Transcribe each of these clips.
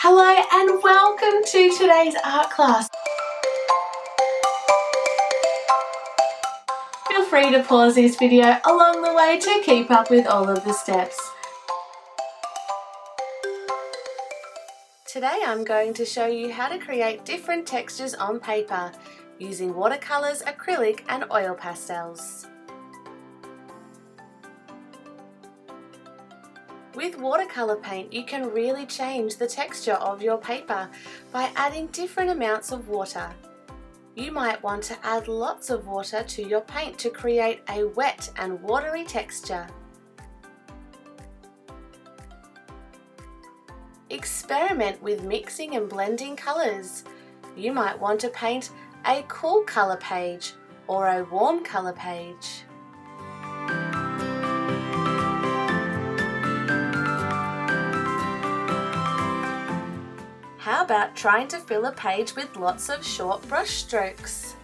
Hello and welcome to today's art class. Feel free to pause this video along the way to keep up with all of the steps. Today I'm going to show you how to create different textures on paper using watercolors, acrylic and oil pastels. With watercolor paint, you can really change the texture of your paper by adding different amounts of water. You might want to add lots of water to your paint to create a wet and watery texture. Experiment with mixing and blending colors. You might want to paint a cool color page or a warm color page. How about trying to fill a page with lots of short brush strokes?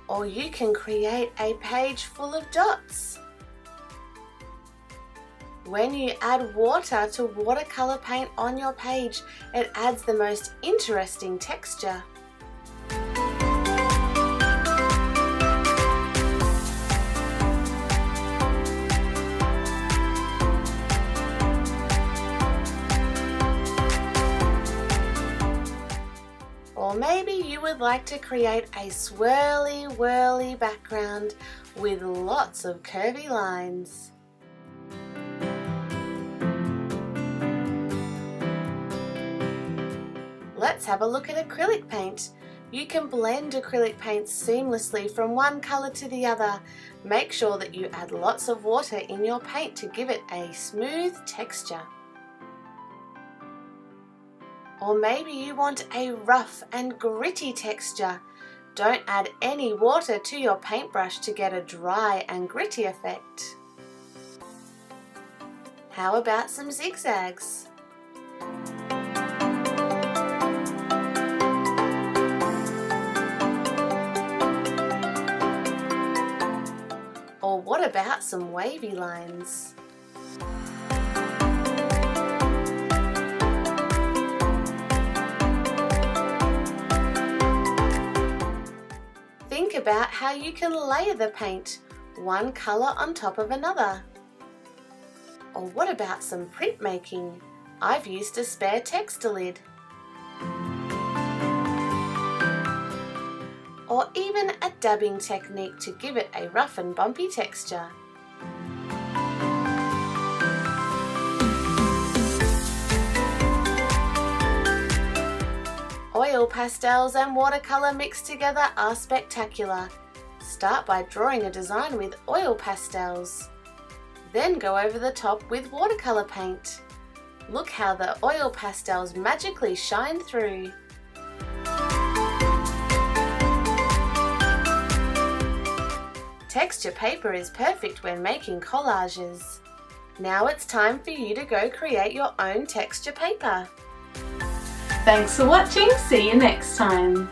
Or you can create a page full of dots. When you add water to watercolor paint on your page, it adds the most interesting texture. Or maybe you would like to create a swirly, whirly background with lots of curvy lines. Let's have a look at acrylic paint. You can blend acrylic paint seamlessly from one color to the other. Make sure that you add lots of water in your paint to give it a smooth texture. Or maybe you want a rough and gritty texture. Don't add any water to your paintbrush to get a dry and gritty effect. How about some zigzags? Or what about some wavy lines? Think about how you can layer the paint, one colour on top of another. Or what about some printmaking? I've used a spare texture lid. Or even a dabbing technique to give it a rough and bumpy texture. Oil pastels and watercolor mixed together are spectacular. Start by drawing a design with oil pastels. Then go over the top with watercolor paint. Look how the oil pastels magically shine through. Texture paper is perfect when making collages. Now it's time for you to go create your own texture paper. Thanks for watching, see you next time.